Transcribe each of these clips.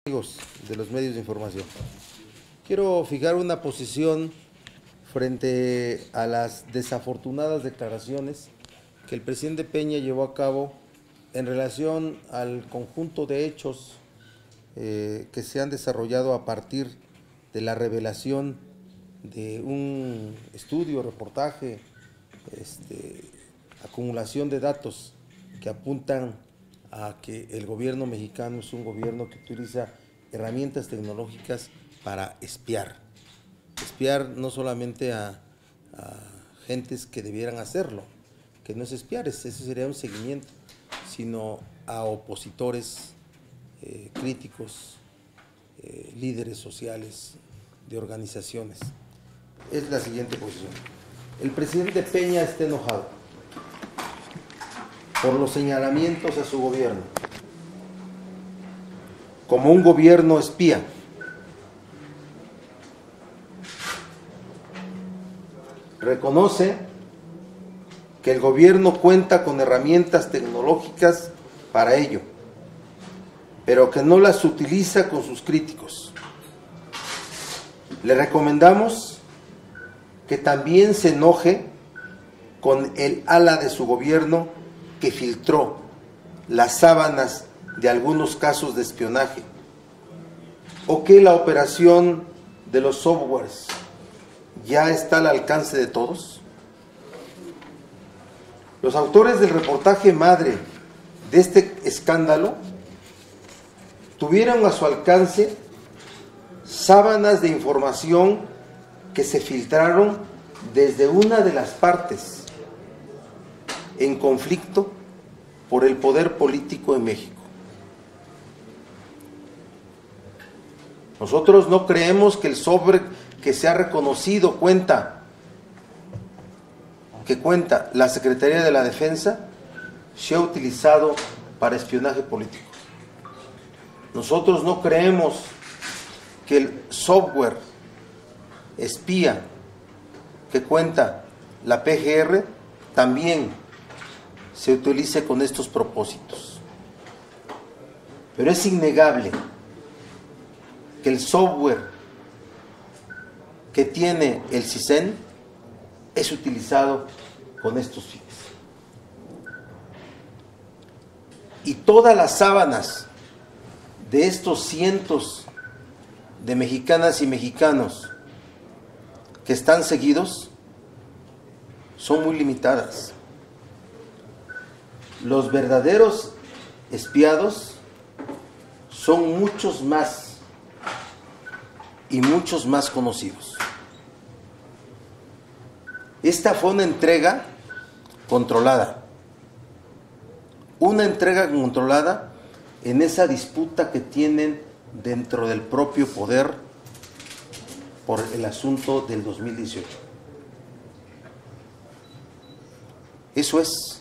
Amigos de los medios de información, quiero fijar una posición frente a las desafortunadas declaraciones que el presidente Peña llevó a cabo en relación al conjunto de hechos que se han desarrollado a partir de la revelación de un estudio, reportaje, acumulación de datos que apuntan a que el gobierno mexicano es un gobierno que utiliza herramientas tecnológicas para espiar no solamente a gentes que debieran hacerlo, que no es espiar, eso sería un seguimiento, sino a opositores, críticos, líderes sociales de organizaciones. Es la siguiente posición. El presidente Peña está enojado por los señalamientos a su gobierno como un gobierno espía. Reconoce que el gobierno cuenta con herramientas tecnológicas para ello, pero que no las utiliza con sus críticos. Le recomendamos que también se enoje con el ala de su gobierno que filtró las sábanas de algunos casos de espionaje, o que la operación de los softwares ya está al alcance de todos. Los autores del reportaje madre de este escándalo tuvieron a su alcance sábanas de información que se filtraron desde una de las partes en conflicto por el poder político en México. Nosotros no creemos que el software que se ha reconocido cuenta la Secretaría de la Defensa sea utilizado para espionaje político. Nosotros no creemos que el software espía que cuenta la PGR también se utilice con estos propósitos. Pero es innegable que el software que tiene el CISEN es utilizado con estos fines. Y todas las sábanas de estos cientos de mexicanas y mexicanos que están seguidos son muy limitadas. Los verdaderos espiados son muchos más y muchos más conocidos. Esta fue una entrega controlada en esa disputa que tienen dentro del propio poder por el asunto del 2018. Eso es.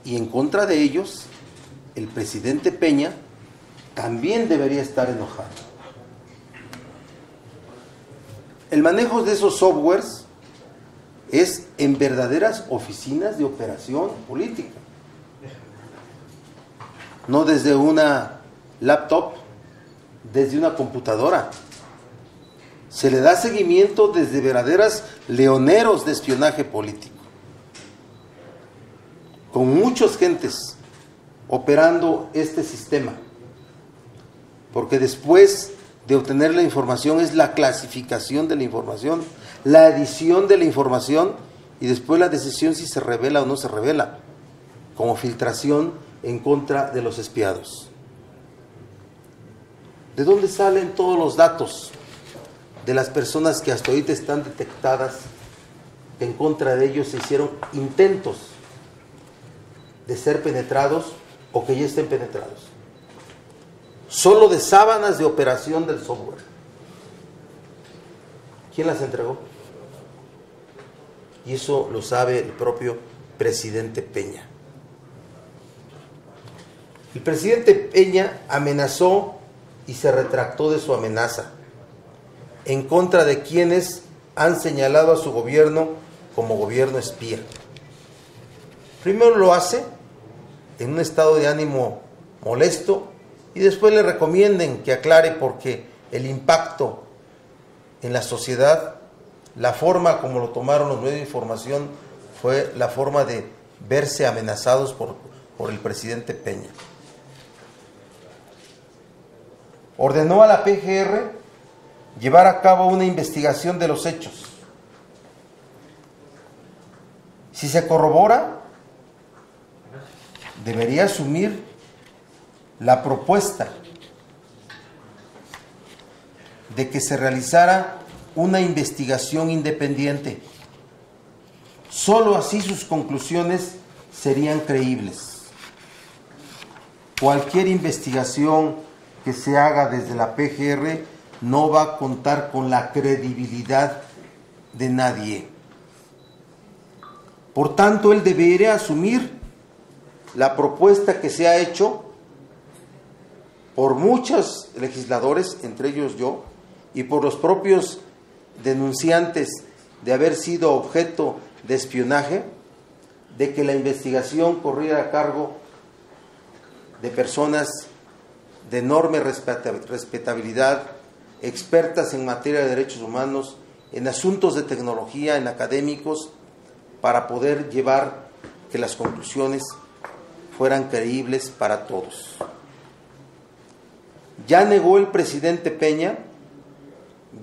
Y en contra de ellos, el presidente Peña también debería estar enojado. El manejo de esos softwares es en verdaderas oficinas de operación política, no desde una laptop, desde una computadora. Se le da seguimiento desde verdaderas leoneros de espionaje político, con muchas gentes operando este sistema, porque después de obtener la información es la clasificación de la información, la edición de la información y después la decisión si se revela o no se revela, como filtración en contra de los espiados. ¿De dónde salen todos los datos de las personas que hasta ahorita están detectadas, que en contra de ellos se hicieron intentos de ser penetrados o que ya estén penetrados? Solo de sábanas de operación del software. ¿Quién las entregó? Y eso lo sabe el propio presidente Peña. El presidente Peña amenazó y se retractó de su amenaza en contra de quienes han señalado a su gobierno como gobierno espía. Primero lo hace en un estado de ánimo molesto, y después le recomienden que aclare, porque el impacto en la sociedad, la forma como lo tomaron los medios de información, fue la forma de verse amenazados por el presidente Peña. Ordenó a la PGR llevar a cabo una investigación de los hechos. Si se corrobora, debería asumir la propuesta de que se realizara una investigación independiente. Solo así sus conclusiones serían creíbles. Cualquier investigación que se haga desde la PGR no va a contar con la credibilidad de nadie. Por tanto, él debería asumir la propuesta que se ha hecho por muchos legisladores, entre ellos yo, y por los propios denunciantes de haber sido objeto de espionaje, de que la investigación corriera a cargo de personas de enorme respetabilidad, expertas en materia de derechos humanos, en asuntos de tecnología, en académicos, para poder llevar que las conclusiones fueran creíbles para todos. Ya negó el presidente Peña,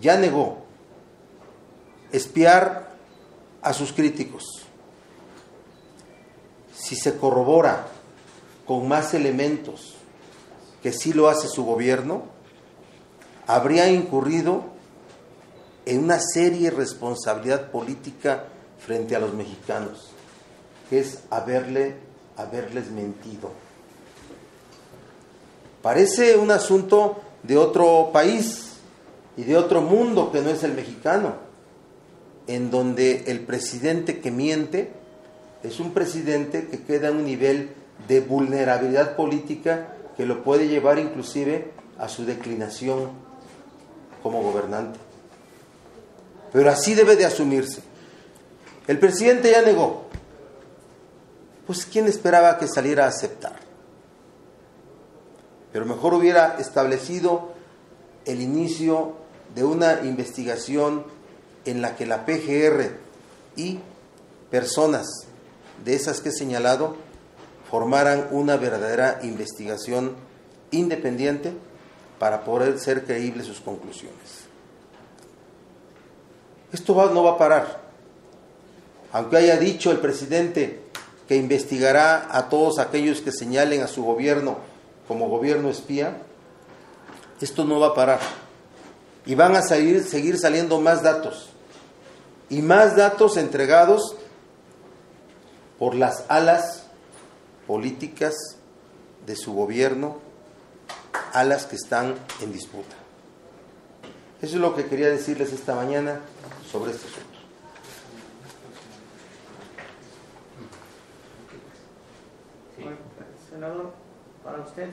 ya negó espiar a sus críticos. Si se corrobora con más elementos que sí lo hace su gobierno, habría incurrido en una seria responsabilidad política frente a los mexicanos, que es haberles mentido. Parece un asunto de otro país y de otro mundo que no es el mexicano, en donde el presidente que miente es un presidente que queda en un nivel de vulnerabilidad política que lo puede llevar inclusive a su declinación como gobernante. Pero así debe de asumirse. El presidente ya negó. Pues ¿quién esperaba que saliera a aceptar? Pero mejor hubiera establecido el inicio de una investigación en la que la PGR y personas de esas que he señalado formaran una verdadera investigación independiente para poder ser creíbles sus conclusiones. Esto no va a parar. Aunque haya dicho el presidente que investigará a todos aquellos que señalen a su gobierno como gobierno espía, esto no va a parar. Y van a seguir saliendo más datos. Y más datos entregados por las alas políticas de su gobierno, alas que están en disputa. Eso es lo que quería decirles esta mañana sobre este asunto. Sí. Senador, para usted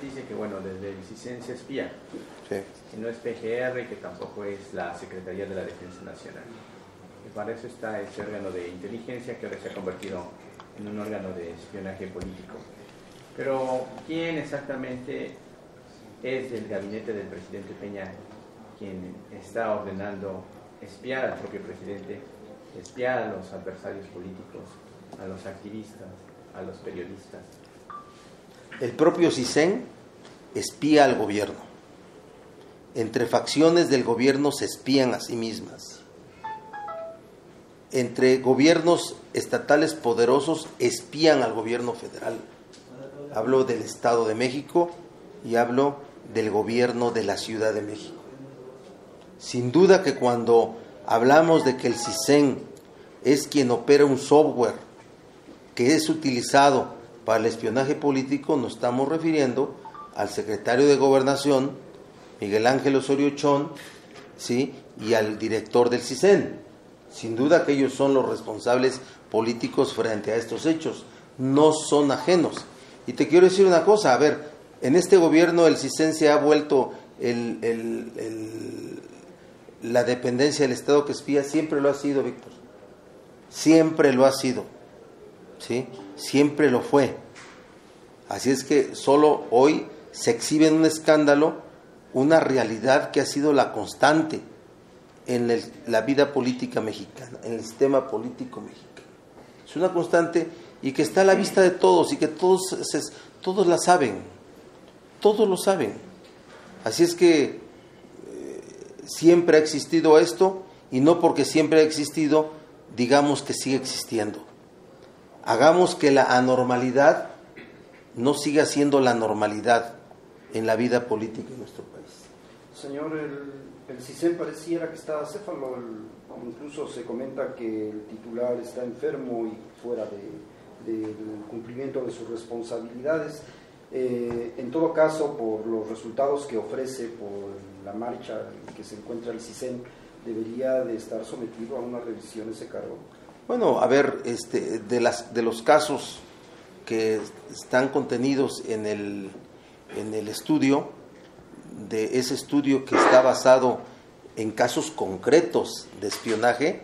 dice que bueno, desde el CISEN se espía, Sí. que no es PGR, que tampoco es la Secretaría de la Defensa Nacional. Y para eso está ese órgano de inteligencia que ahora se ha convertido en un órgano de espionaje político. Pero, ¿quién exactamente es del gabinete del presidente Peña quien está ordenando espiar al propio presidente, espiar a los adversarios políticos, a los activistas, a los periodistas? El propio CISEN espía al gobierno. Entre facciones del gobierno se espían a sí mismas. Entre gobiernos estatales poderosos espían al gobierno federal. Hablo del Estado de México y hablo del gobierno de la Ciudad de México. Sin duda que cuando hablamos de que el CISEN es quien opera un software que es utilizado para el espionaje político, nos estamos refiriendo al secretario de Gobernación, Miguel Ángel Osorio Chong, ¿sí?, y al director del CISEN. Sin duda que ellos son los responsables políticos frente a estos hechos, no son ajenos. Y te quiero decir una cosa, a ver, en este gobierno el CISEN se ha vuelto la dependencia del Estado que espía, siempre lo ha sido, Víctor. Siempre lo ha sido, ¿sí? Siempre lo fue. Así es que solo hoy se exhibe en un escándalo una realidad que ha sido la constante en la vida política mexicana, en el sistema político mexicano. Es una constante y que está a la vista de todos y que todos la saben, todos lo saben. Así es que siempre ha existido esto y no porque siempre ha existido, digamos que sigue existiendo. Hagamos que la anormalidad no siga siendo la normalidad en la vida política de nuestro país. Señor, el CISEN pareciera que está acéfalo, incluso se comenta que el titular está enfermo y fuera del cumplimiento de sus responsabilidades. En todo caso, por los resultados que ofrece, por la marcha en que se encuentra el CISEN, ¿debería de estar sometido a una revisión ese cargo? Bueno, a ver, de los casos que están contenidos en el estudio, de ese estudio que está basado en casos concretos de espionaje,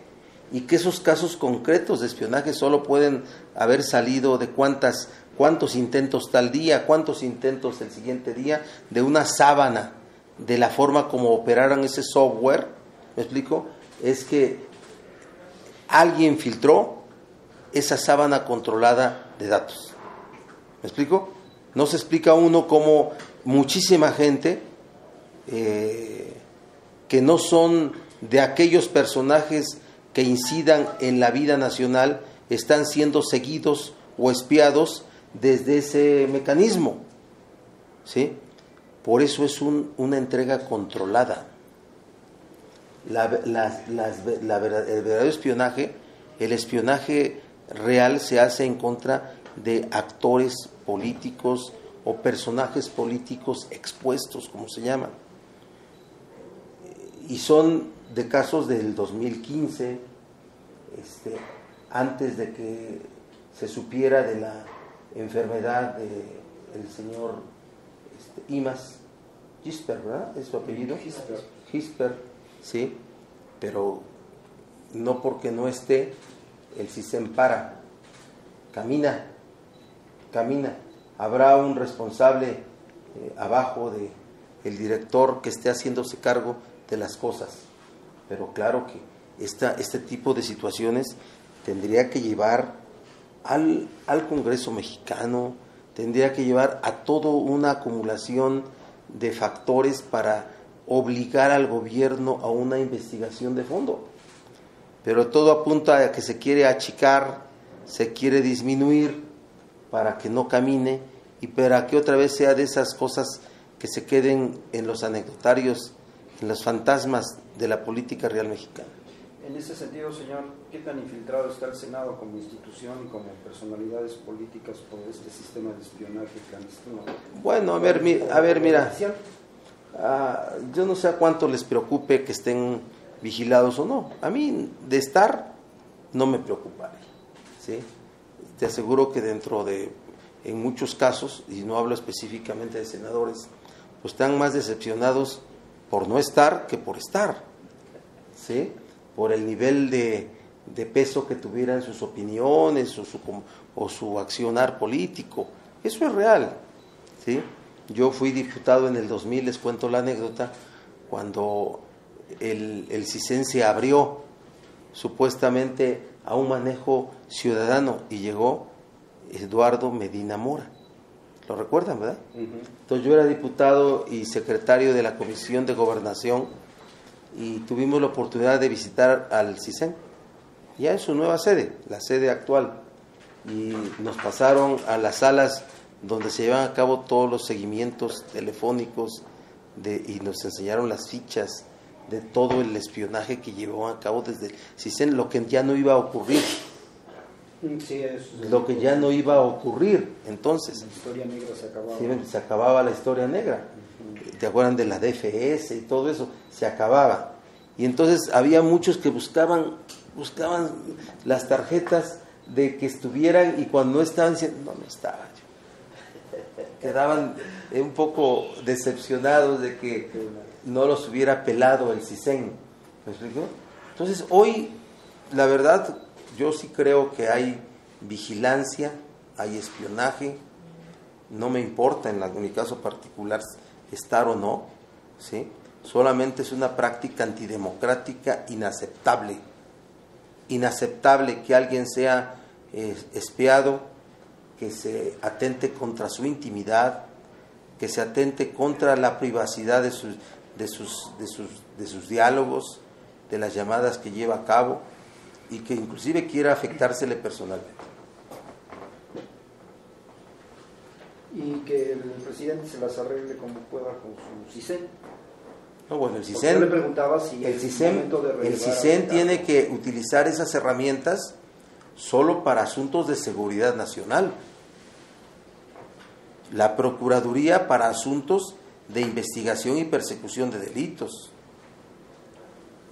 y que esos casos concretos de espionaje solo pueden haber salido de cuántos intentos tal día, cuántos intentos el siguiente día, de una sábana, de la forma como operaron ese software. ¿Me explico? Es que alguien filtró esa sábana controlada de datos. ¿Me explico? No se explica uno cómo muchísima gente que no son de aquellos personajes que incidan en la vida nacional están siendo seguidos o espiados desde ese mecanismo, ¿sí? Por eso es una entrega controlada. El verdadero espionaje, el espionaje real, se hace en contra de actores políticos o personajes políticos expuestos, como se llaman. Y son de casos del 2015, antes de que se supiera de la enfermedad del señor Gisper, ¿verdad? ¿Es su apellido? Gisper, sí, pero no porque no esté, el CISEN para, camina. Habrá un responsable abajo del director que esté haciéndose cargo de las cosas, pero claro que este tipo de situaciones tendría que llevar al Congreso mexicano, tendría que llevar a toda una acumulación de factores para obligar al gobierno a una investigación de fondo. Pero todo apunta a que se quiere achicar, se quiere disminuir para que no camine y para que otra vez sea de esas cosas que se queden en los anecdotarios, en los fantasmas de la política real mexicana. En ese sentido, señor, ¿qué tan infiltrado está el Senado como institución y como personalidades políticas por este sistema de espionaje clandestino? Bueno, a ver, mira, yo no sé a cuánto les preocupe que estén vigilados o no. A mí, de estar, no me preocuparía, ¿sí? Te aseguro que en muchos casos, y no hablo específicamente de senadores, pues están más decepcionados por no estar que por estar, ¿sí? Por el nivel de peso que tuvieran sus opiniones o su accionar político. Eso es real, ¿sí? Yo fui diputado en el 2000, les cuento la anécdota, cuando el CISEN se abrió supuestamente a un manejo ciudadano y llegó Eduardo Medina Mora. ¿Lo recuerdan, verdad? Uh-huh. Entonces yo era diputado y secretario de la Comisión de Gobernación y tuvimos la oportunidad de visitar al CISEN, ya en su nueva sede, la sede actual, y nos pasaron a las salas donde se llevan a cabo todos los seguimientos telefónicos y nos enseñaron las fichas de todo el espionaje que llevó a cabo desde el CISEN, lo que ya no iba a ocurrir. Sí, lo que ya no iba a ocurrir. Entonces, la historia negra se acababa. Sí, se acababa la historia negra. ¿Te acuerdan de la DFS y todo eso? Se acababa. Y entonces había muchos que buscaban las tarjetas de que estuvieran, y cuando no estaban, diciendo, no estaba yo. Quedaban un poco decepcionados de que no los hubiera pelado el CISEN. ¿Me explico? Entonces hoy, la verdad, yo sí creo que hay vigilancia, hay espionaje, no me importa en mi caso particular estar o no, ¿sí? Solamente es una práctica antidemocrática inaceptable. Inaceptable que alguien sea espiado, que se atente contra su intimidad, que se atente contra la privacidad de sus diálogos, de las llamadas que lleva a cabo, y que inclusive quiera afectársele personalmente. Y que el presidente se las arregle como pueda con su CISEN. No, bueno, el Yo CISEN, le preguntaba si el CISEN tiene que utilizar esas herramientas solo para asuntos de seguridad nacional. La Procuraduría para asuntos de investigación y persecución de delitos,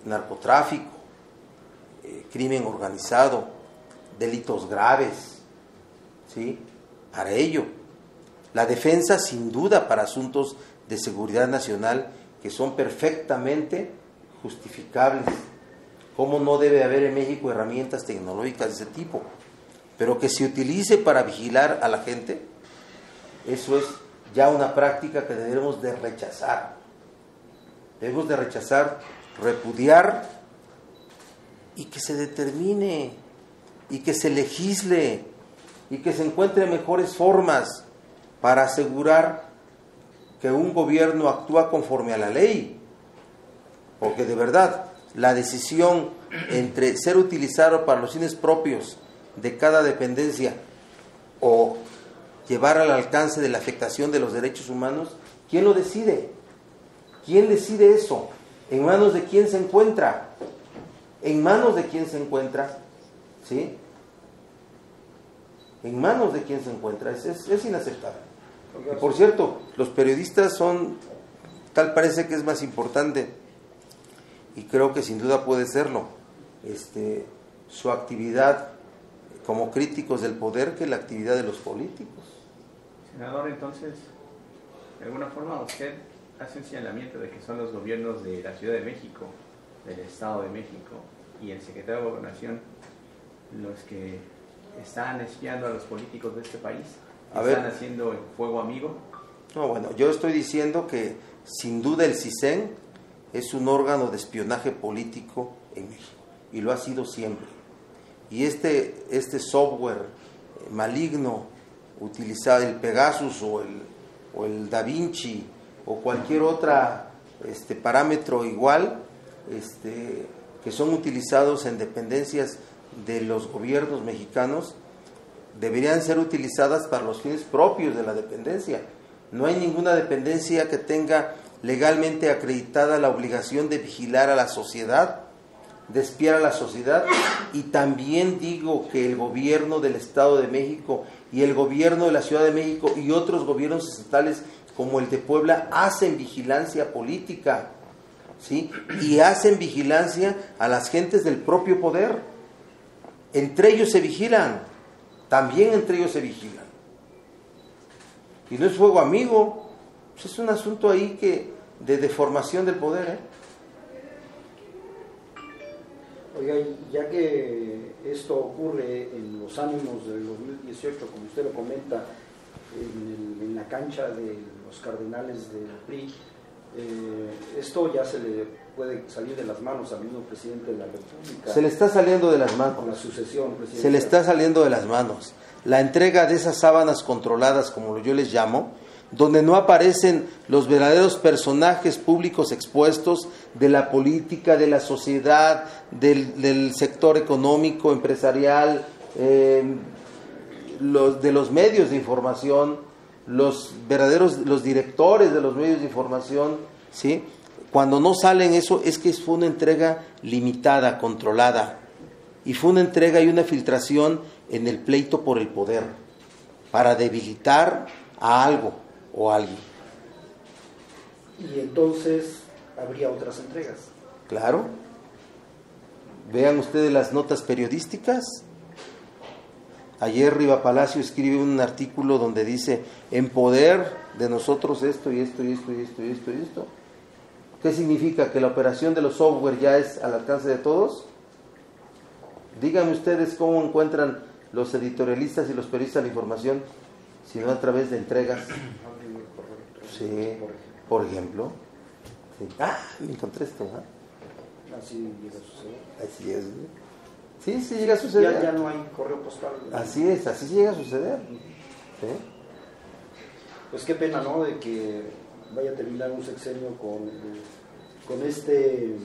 narcotráfico, crimen organizado, delitos graves, ¿sí? Para ello. La defensa, sin duda, para asuntos de seguridad nacional que son perfectamente justificables. ¿Cómo no debe haber en México herramientas tecnológicas de ese tipo? Pero que se utilice para vigilar a la gente, eso es ya una práctica que debemos de rechazar. Debemos de rechazar, repudiar, y que se determine, y que se legisle, y que se encuentren mejores formas para asegurar que un gobierno actúa conforme a la ley. Porque de verdad, la decisión entre ser utilizado para los fines propios de cada dependencia o llevar al alcance de la afectación de los derechos humanos, ¿quién lo decide? ¿Quién decide eso? ¿En manos de quién se encuentra? ¿En manos de quién se encuentra? ¿Sí? ¿En manos de quién se encuentra? Es inaceptable. Y por cierto, los periodistas son, tal parece que es más importante, y creo que sin duda puede serlo, su actividad como críticos del poder que la actividad de los políticos. Senador, entonces, de alguna forma usted hace un señalamiento de que son los gobiernos de la Ciudad de México, del Estado de México y el secretario de Gobernación los que están espiando a los políticos de este país, están haciendo el fuego amigo. No, bueno, yo estoy diciendo que sin duda el CISEN es un órgano de espionaje político en México, y lo ha sido siempre. Y este software maligno utilizado, el Pegasus o el Da Vinci o cualquier otra parámetro igual, que son utilizados en dependencias de los gobiernos mexicanos, deberían ser utilizadas para los fines propios de la dependencia. No hay ninguna dependencia que tenga legalmente acreditada la obligación de vigilar a la sociedad, de espiar a la sociedad, y también digo que el gobierno del Estado de México y el gobierno de la Ciudad de México y otros gobiernos estatales como el de Puebla hacen vigilancia política, ¿sí? Y hacen vigilancia a las gentes del propio poder. Entre ellos se vigilan, también entre ellos se vigilan. Y no es fuego amigo, pues es un asunto ahí de deformación del poder, Oiga, ya que esto ocurre en los ánimos del 2018, como usted lo comenta, en la cancha de los cardenales del PRI, esto ya se le puede salir de las manos al mismo presidente de la República. Se le está saliendo de las manos. Con la sucesión presidencial. Se le está saliendo de las manos. La entrega de esas sábanas controladas, como yo les llamo, donde no aparecen los verdaderos personajes públicos expuestos de la política, de la sociedad, del sector económico, empresarial, de los medios de información, los directores de los medios de información, ¿sí? Cuando no salen eso, es que fue una entrega limitada, controlada, y fue una entrega y una filtración en el pleito por el poder, para debilitar a algo o a alguien. Y entonces habría otras entregas. Claro. Vean ustedes las notas periodísticas. Ayer Riva Palacio escribe un artículo donde dice: en poder de nosotros esto y esto y esto y esto y esto y esto. ¿Qué significa? ¿Que la operación de los software ya es al alcance de todos? Díganme ustedes cómo encuentran los editorialistas y los periodistas de la información sino a través de entregas. Sí, por ejemplo. Sí. Me encontré esto, ¿no? Así llega a suceder. Así es. Sí, sí llega a suceder. Ya no hay correo postal. Así es, así llega a suceder. ¿Sí? Pues qué pena, ¿no? De que vaya a terminar un sexenio con este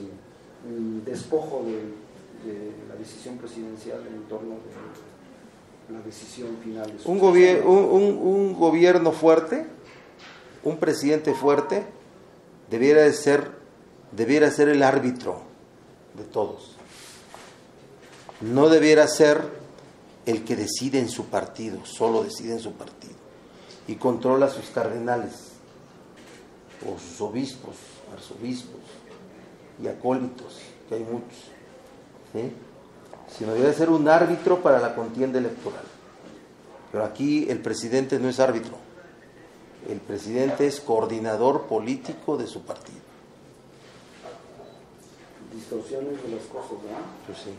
despojo de la decisión presidencial en torno de la decisión final. De un gobierno fuerte, un presidente fuerte, debiera ser el árbitro de todos. No debiera ser el que decide en su partido, solo decide en su partido y controla a sus cardenales o sus obispos, arzobispos y acólitos, que hay muchos, ¿sí? Sino debe ser un árbitro para la contienda electoral. Pero aquí el presidente no es árbitro, el presidente es coordinador político de su partido. Distorsiones de las cosas, ¿verdad? Pues sí.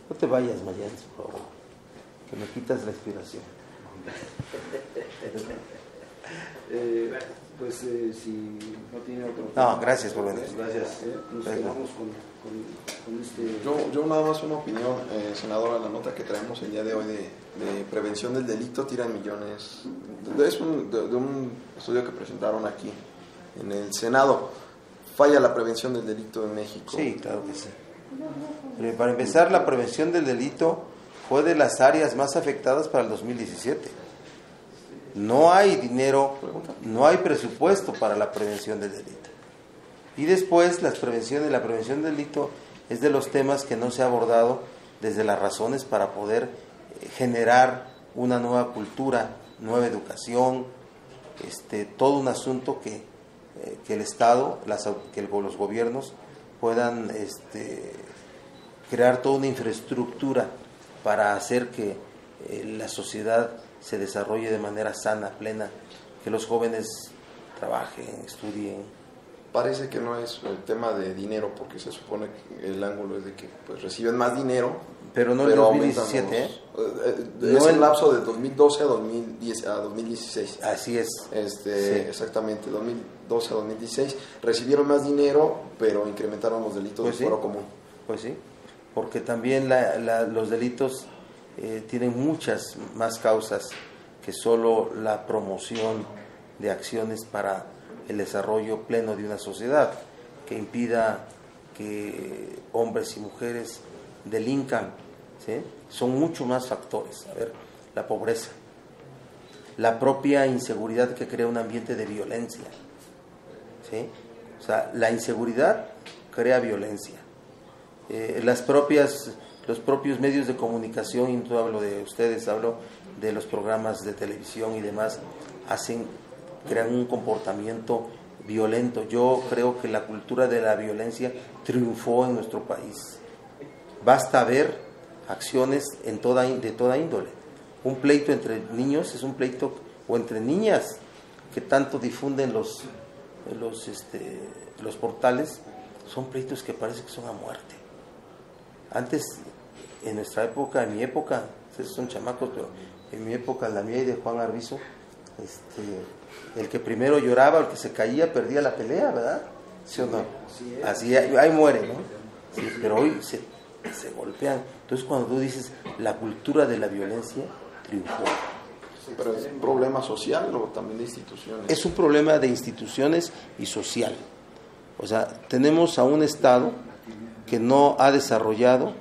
No te vayas, Mayans, por favor, que me quitas la inspiración. Si no tiene otro... No, gracias por venir. Gracias. Nos quedamos con este... Yo nada más una opinión, senadora, la nota que traemos el día de hoy de prevención del delito tiran millones. Es de un estudio que presentaron aquí en el Senado. Falla la prevención del delito en México. Sí, claro que sí. Pero para empezar, la prevención del delito fue de las áreas más afectadas para el 2017. No hay dinero, no hay presupuesto para la prevención del delito. Y después, la prevención del delito es de los temas que no se ha abordado desde las razones para poder generar una nueva cultura, nueva educación, todo un asunto que el Estado, que los gobiernos puedan crear toda una infraestructura para hacer que la sociedad se desarrolle de manera sana, plena, que los jóvenes trabajen, estudien. Parece que no es el tema de dinero, porque se supone que el ángulo es de que pues reciben más dinero. Pero no en 2017, es un lapso de 2012 a 2016. Así es. Sí. Exactamente, 2012 a 2016 recibieron más dinero, pero incrementaron los delitos de fuero común. Pues sí, porque también los delitos tienen muchas más causas que solo la promoción de acciones para el desarrollo pleno de una sociedad, que impida que hombres y mujeres delincan, ¿sí? Son mucho más factores. A ver, la pobreza, la propia inseguridad que crea un ambiente de violencia, ¿sí? O sea, la inseguridad crea violencia. Los propios medios de comunicación, y no hablo de ustedes, hablo de los programas de televisión y demás, crean un comportamiento violento. Yo creo que la cultura de la violencia triunfó en nuestro país. Basta ver acciones de toda índole. Un pleito entre niños es un pleito, o entre niñas, que tanto difunden los portales, son pleitos que parece que son a muerte. Antes, en nuestra época, en mi época, ustedes son chamacos, pero en mi época, la mía y de Juan Arbizu, el que primero lloraba, el que se caía, perdía la pelea, ¿verdad? ¿Sí o no? Así ahí muere, ¿no? Sí, pero hoy se golpean. Entonces, cuando tú dices la cultura de la violencia triunfó. Pero es un problema social o también de instituciones. Es un problema de instituciones y social. O sea, tenemos a un Estado que no ha desarrollado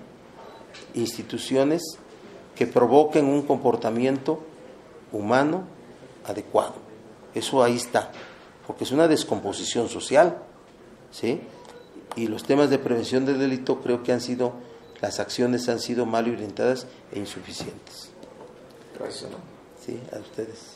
instituciones que provoquen un comportamiento humano adecuado. Eso ahí está, porque es una descomposición social, ¿sí? Y los temas de prevención del delito creo que las acciones han sido mal orientadas e insuficientes. Gracias, ¿no? Sí, a ustedes.